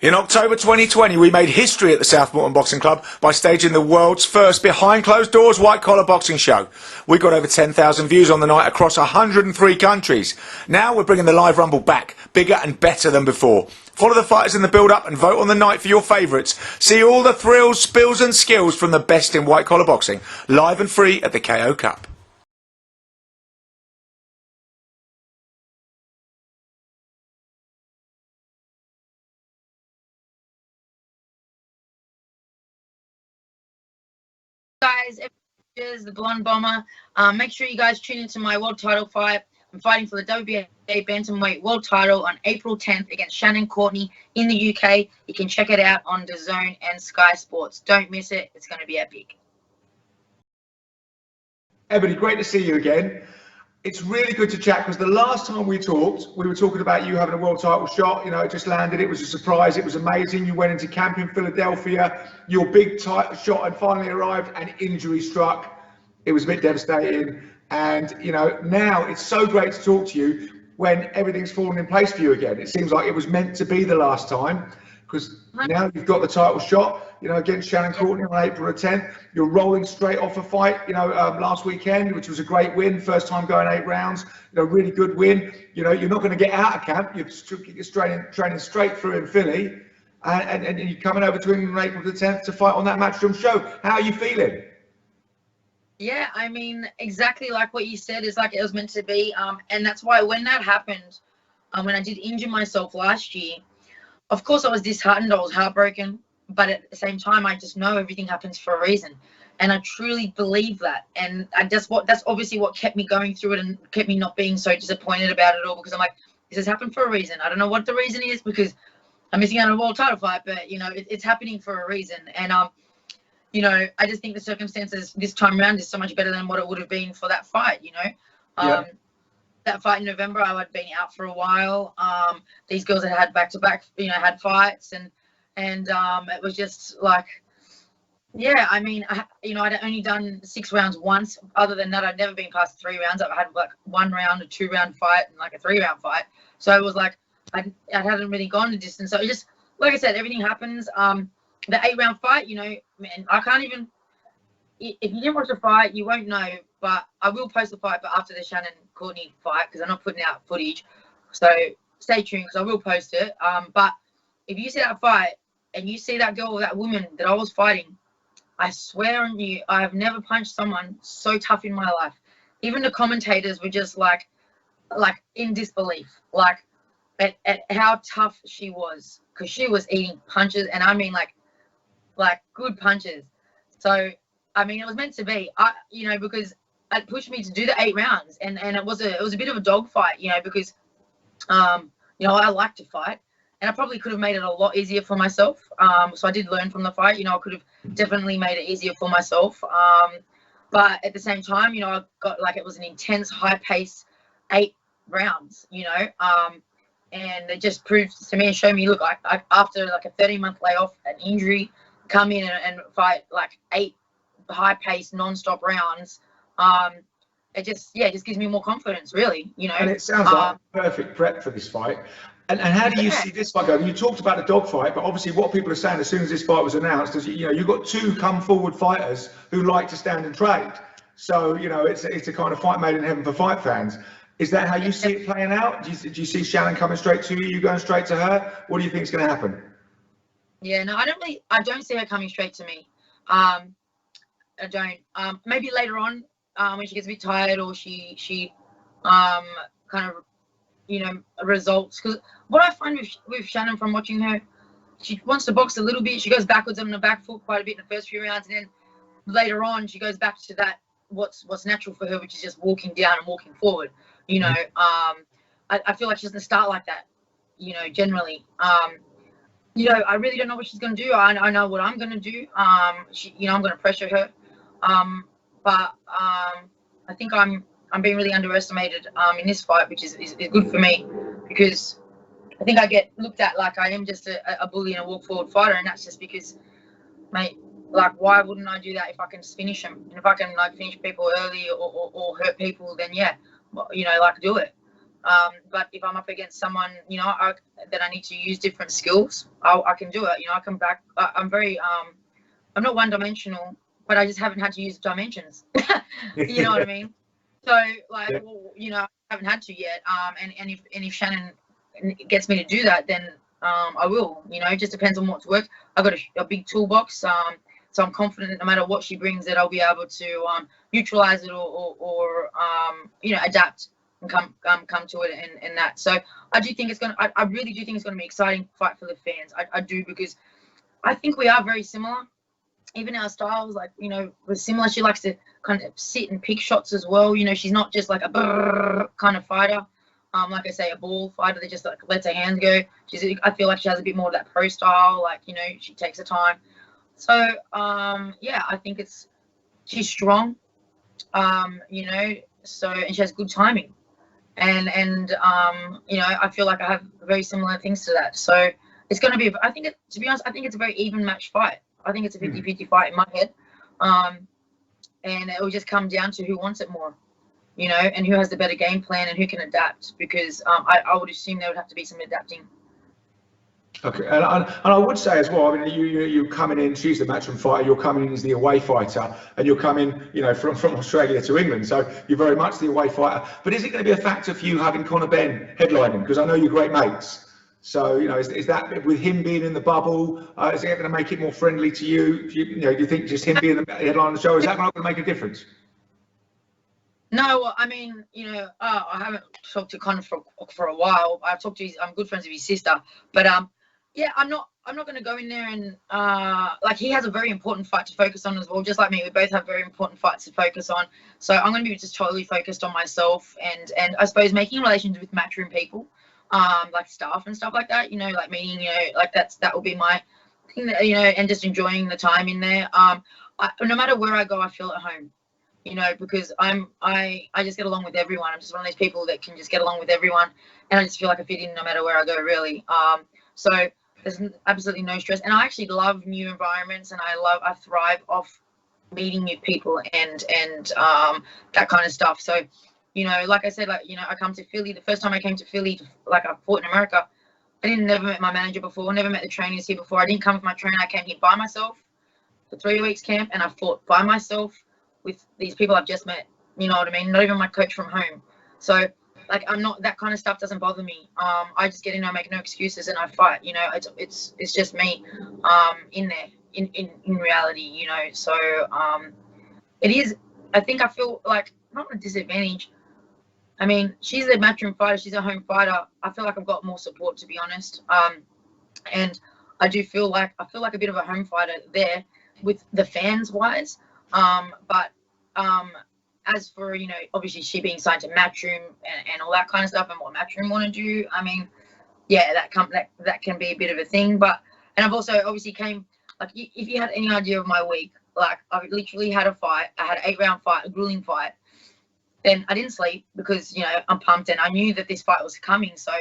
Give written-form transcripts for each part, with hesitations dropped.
In October 2020, we made history at the South Moreton Boxing Club by staging the world's first behind-closed-doors white-collar boxing show. We got over 10,000 views on the night across 103 countries. Now we're bringing the live rumble back, bigger and better than before. Follow the fighters in the build-up and vote on the night for your favourites. See all the thrills, spills and skills from the best in white-collar boxing, live and free at the KO Cup. Guys, Bridges, the Blonde Bomber. Make sure you guys tune into my world title fight. I'm fighting for the WBA Bantamweight world title on April 10th against Shannon Courtenay in the UK. You can check it out on DAZN and Sky Sports. Don't miss it. It's going to be epic. Ebony, great to see you again. It's really good to chat because the last time we talked, we were talking about you having a world title shot. You know, it just landed. It was a surprise. It was amazing. You went into camp in Philadelphia. Your big title shot had finally arrived and injury struck. It was a bit devastating. And, you know, now it's so great to talk to you when everything's fallen in place for you again. It seems like it was meant to be the last time because now you've got the title shot, you know, against Shannon Courtenay on April the 10th. You're rolling straight off a fight, you know, last weekend, which was a great win. First time going 8 rounds, you know, really good win. You know, you're not going to get out of camp. You're training straight through in Philly. And you're coming over to England on April the 10th to fight on that Matchroom show. How are you feeling? Yeah, I mean, exactly like what you said, is like it was meant to be. And that's why when that happened, when I did injure myself last year, of course I was disheartened, I was heartbroken, but at the same time, I just know everything happens for a reason. And I truly believe that. And that's obviously what kept me going through it and kept me not being so disappointed about it all, because I'm like, this has happened for a reason. I don't know what the reason is because I'm missing out on a world title fight, but, you know, it's happening for a reason. And, you know, I just think the circumstances this time around is so much better than what it would have been for that fight, you know. Yeah. That fight in November, I had been out for a while. These girls had back-to-back, you know, had fights, and it was just like, yeah, I mean, you know, I'd only done 6 rounds once. Other than that, I'd never been past 3 rounds. I had like 1 round, a 2-round fight, and like a 3-round fight. So it was like I hadn't really gone the distance. So it just, like I said, everything happens. The 8-round fight, you know, man, I can't even. If you didn't watch the fight, you won't know. But I will post the fight, but after the Shannon Courtenay fight, because I'm not putting out footage. So stay tuned, because I will post it. But if you see that fight and you see that girl or that woman that I was fighting, I swear on you, I have never punched someone so tough in my life. Even the commentators were just like in disbelief, like at how tough she was, because she was eating punches, and I mean like good punches. So I mean, it was meant to be. You know, because it pushed me to do the 8 rounds, and it was a bit of a dogfight, you know, because you know, I like to fight, and I probably could have made it a lot easier for myself. So I did learn from the fight. You know, I could have definitely made it easier for myself. But at the same time, you know, I got like, it was an intense, high pace 8 rounds, you know, and it just proved to me and showed me, look, I after like a 30-month layoff, an injury, come in and fight like 8 high-paced, non-stop rounds. It just gives me more confidence, really, you know. And it sounds like perfect prep for this fight. And how do you see this fight going? You talked about the dogfight, but obviously what people are saying as soon as this fight was announced is, you know, you've got 2 come-forward fighters who like to stand and trade. So, you know, it's a kind of fight made in heaven for fight fans. Is that how you see it playing out? Do you see Shannon coming straight to you, you going straight to her? What do you think is going to happen? Yeah, no, I don't see her coming straight to me. I don't. Maybe later on, when she gets a bit tired, or she kind of, you know, results. Because what I find with Shannon from watching her, she wants to box a little bit. She goes backwards on the back foot quite a bit in the first few rounds, and then later on she goes back to that what's natural for her, which is just walking down and walking forward. You know, I feel like she doesn't start like that. You know, generally. You know, I really don't know what she's going to do. I know what I'm going to do. You know, I'm going to pressure her. But I think I'm being really underestimated in this fight, which is good for me, because I think I get looked at like I am just a bully and a walk forward fighter, and that's just because, mate, like, why wouldn't I do that if I can just finish them? And if I can like finish people early or hurt people, then yeah, you know, like, do it. But if I'm up against someone, that I need to use different skills, I can do it. I come back. I'm very, I'm not one-dimensional, but I just haven't had to use dimensions. You know what I mean? So, like, Yeah. well, I haven't had to yet. And if Shannon gets me to do that, then I will. It just depends on what's worked. I've got a big toolbox. So I'm confident no matter what she brings, that I'll be able to neutralize it or adapt and come to it and that. So I do think I really do think it's gonna be an exciting fight for the fans. I do, because I think we are very similar. Even our styles, like, we're similar. She likes to kind of sit and pick shots as well. She's not just like a brrr kind of fighter. Like I say, a ball fighter that just like lets her hands go. I feel like she has a bit more of that pro style. Like, she takes her time. So yeah, I think she's strong. So, and she has good timing. And I feel like I have very similar things to that. So it's going to be, to be honest, I think it's a very even match fight. I think it's a 50-50 fight in my head. And it will just come down to who wants it more, and who has the better game plan and who can adapt, because I would assume there would have to be some adapting. Okay, and I would say as well, I mean, you're coming in, she's the matchroom fighter, you're coming in as the away fighter, and you're coming, from Australia to England, so you're very much the away fighter. But is it going to be a factor for you having Conor Benn headlining? Because I know you're great mates. So, is that, with him being in the bubble, is it going to make it more friendly to you? Do you think just him being the headline of the show, is that not going to make a difference? No, I mean, I haven't talked to Conor for a while. I've talked to I'm good friends with his sister, but yeah, I'm not going to go in there and like, he has a very important fight to focus on as well. Just like me, we both have very important fights to focus on. So I'm going to be just totally focused on myself and I suppose making relations with matchroom people, like staff and stuff like that. Like meeting, like that will be my thing. That, and just enjoying the time in there. No matter where I go, I feel at home. Because I just get along with everyone. I'm just one of those people that can just get along with everyone, and I just feel like I fit in no matter where I go, really. So there's absolutely no stress, and I actually love new environments, and I thrive off meeting new people and that kind of stuff. So, like I said, like, I come to Philly. The first time I came to Philly, like, I fought in America. I never met my manager before, never met the trainers here before. I didn't come with my trainer. I came here by myself for 3 weeks camp, and I fought by myself with these people I've just met. You know what I mean? Not even my coach from home. So, like, I'm not, that kind of stuff doesn't bother me. I just get in, I make no excuses, and I fight. It's just me in there in reality. So it is, I think I feel like not a disadvantage. I mean, she's a matchroom fighter, she's a home fighter. I feel like I've got more support, to be honest. And I do feel like a bit of a home fighter there with the fans wise. But as for, obviously she being signed to Matchroom and all that kind of stuff, and what Matchroom want to do, I mean, yeah, that can be a bit of a thing. But, and I've also obviously came, like, if you had any idea of my week, like, I literally had a fight. I had an 8-round fight, a grueling fight. Then I didn't sleep because, I'm pumped, and I knew that this fight was coming. So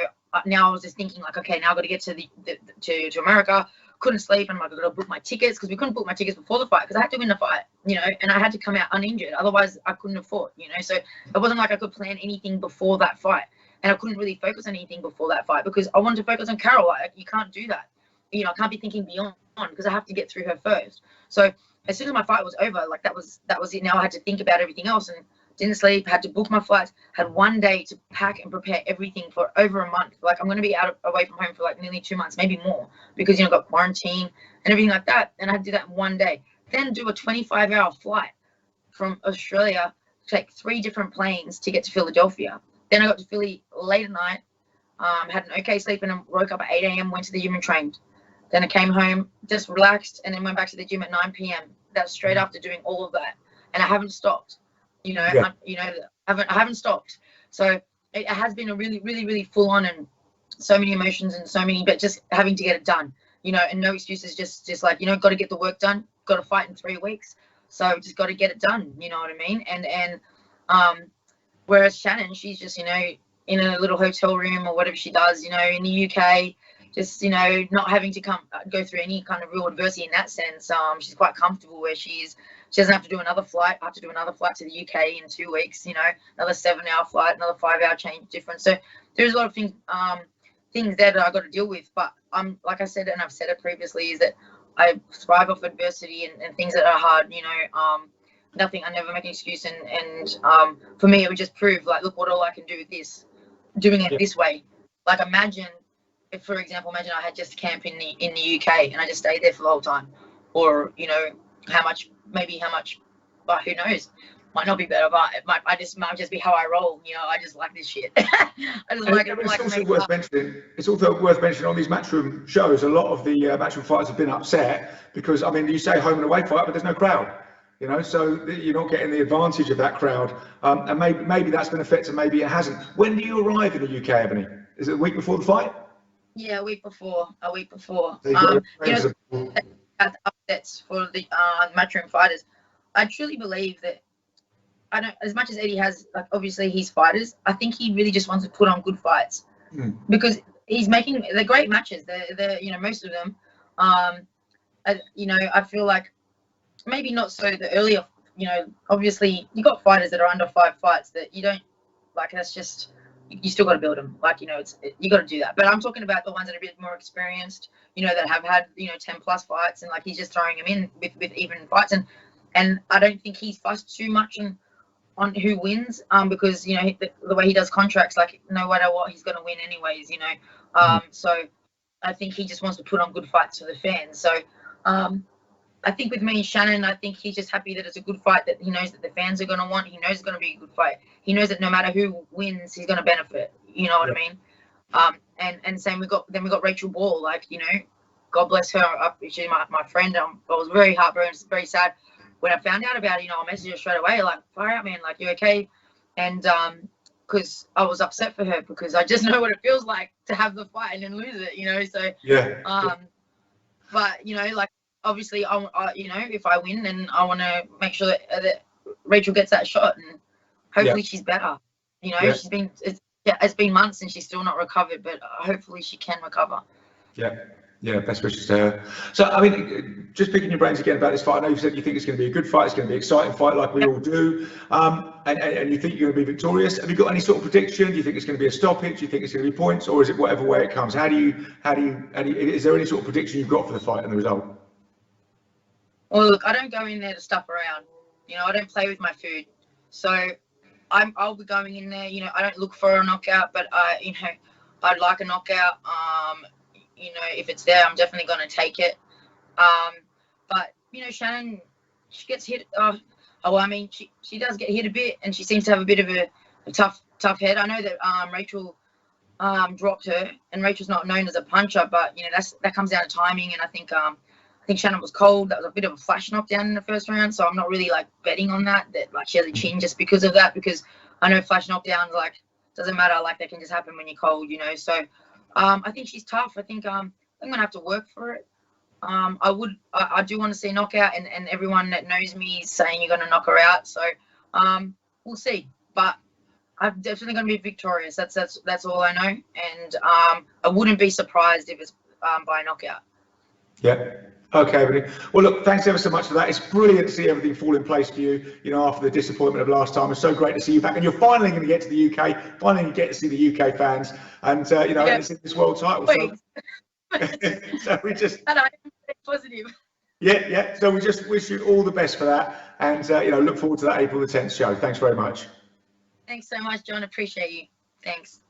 now I was just thinking, like, okay, now I've got to get to America. Couldn't sleep, and I'm like, I've got to book my tickets, because we couldn't book my tickets before the fight because I had to win the fight, and I had to come out uninjured. Otherwise, I couldn't have fought, So it wasn't like I could plan anything before that fight, and I couldn't really focus on anything before that fight because I wanted to focus on Carol. Like, you can't do that. I can't be thinking beyond because I have to get through her first. So as soon as my fight was over, like, that was it. Now I had to think about everything else, and didn't sleep, had to book my flights, had 1 day to pack and prepare everything for over a month. Like, I'm going to be away from home for like nearly 2 months, maybe more, because, got quarantine and everything like that. And I had to do that in 1 day. Then do a 25-hour flight from Australia, take 3 different planes to get to Philadelphia. Then I got to Philly late at night, had an okay sleep, and woke up at 8 a.m., went to the gym and trained. Then I came home, just relaxed, and then went back to the gym at 9 p.m. That's straight after doing all of that. And I haven't stopped. Yeah. I haven't stopped. So it has been a really, really, really full on, and so many emotions and but just having to get it done, and no excuses, just like, got to get the work done, got to fight in 3 weeks. So just got to get it done. You know what I mean? And whereas Shannon, she's just, in a little hotel room or whatever she does, in the UK, just, not having to go through any kind of real adversity in that sense. She's quite comfortable where she is. She doesn't have to do another flight. I have to do another flight to the UK in 2 weeks. You know, another 7-hour flight, another 5-hour change difference. So there's a lot of things there that I got to deal with. But like I said, and I've said it previously, is that I thrive off adversity and things that are hard. You know, nothing. I never make an excuse. And for me, it would just prove like, look, what all I can do with this, doing it this way. Like imagine if, for example, I had just camp in the UK and I just stayed there for the whole time, or you know, how much, but who knows, might not be better, but it might just be how I roll. You know, I just like this shit. I just like it. It's also worth mentioning. It's also worth mentioning on these matchroom shows. A lot of the matchroom fighters have been upset because, I mean, you say home and away fight, but there's no crowd. You know, so you're not getting the advantage of that crowd, and maybe that's been affected, maybe it hasn't. When do you arrive in the UK, Ebony? Is it a week before the fight? Yeah, a week before. So you know, upsets for the matchroom fighters. I truly believe that, I don't, as much as Eddie has, like, obviously he's fighters, I think he really just wants to put on good fights because he's making the great matches. They're you know, most of them. You know, I feel like maybe not so the earlier. You know, obviously you got fighters that are under 5 fights that you don't like. That's just, you still got to build them. Like, you know, you got to do that. But I'm talking about the ones that are a bit more experienced. You know, that have had, you know, 10+ fights, and like he's just throwing them in with even fights, and I don't think he's fussed too much on who wins, because, you know, the way he does contracts, like no matter what, he's going to win anyways, you know. So I think he just wants to put on good fights for the fans. So I think with me and Shannon, I think he's just happy that it's a good fight that he knows that the fans are going to want. He knows it's going to be a good fight. He knows that no matter who wins, he's going to benefit. You know what I mean? And same, we got Rachel Ball, like, you know, God bless her. She's my friend. I was very heartbroken, very sad when I found out about it. You know, I messaged her straight away, like, fire out, man, like, you okay? And because I was upset for her, because I just know what it feels like to have the fight and then lose it, you know. So but you know, like, obviously I you know, if I win, then I want to make sure that Rachel gets that shot, and hopefully she's better. You know, it's been months and she's still not recovered, but hopefully she can recover. Yeah, best wishes to her. So, I mean, just picking your brains again about this fight. I know you said you think it's going to be a good fight, it's going to be an exciting fight, like we all do, and you think you're going to be victorious. Have you got any sort of prediction? Do you think it's going to be a stoppage? Do you think it's going to be points, or is it whatever way it comes? How do you? Is there any sort of prediction you've got for the fight and the result? Well, look, I don't go in there to stuff around. You know, I don't play with my food, so I'll be going in there. You know, I don't look for a knockout, but you know, I'd like a knockout. You know, if it's there, I'm definitely going to take it. But, you know, Shannon, she gets hit. I mean, she does get hit a bit, and she seems to have a bit of a tough head. I know that Rachel dropped her, and Rachel's not known as a puncher, but, you know, that comes down to timing. And I think Shannon was cold. That was a bit of a flash knockdown in the first round, so I'm not really, like, betting on that like, she has a chin just because of that, because I know flash knockdowns, like, doesn't matter, like, they can just happen when you're cold, you know. So I think she's tough. I think I'm going to have to work for it. I do want to see a knockout, and everyone that knows me is saying you're going to knock her out. So we'll see. But I'm definitely going to be victorious. That's all I know. And I wouldn't be surprised if it's by a knockout. Yeah. Okay, Ebony. Well, look, thanks ever so much for that. It's brilliant to see everything fall in place for you, you know, after the disappointment of last time. It's so great to see you back. And you're finally going to get to the UK, finally get to see the UK fans. And, you know, it's in this world title. So we just... And I'm positive. Yeah. So we just wish you all the best for that. And, you know, look forward to that April the 10th show. Thanks very much. Thanks so much, John. Appreciate you. Thanks.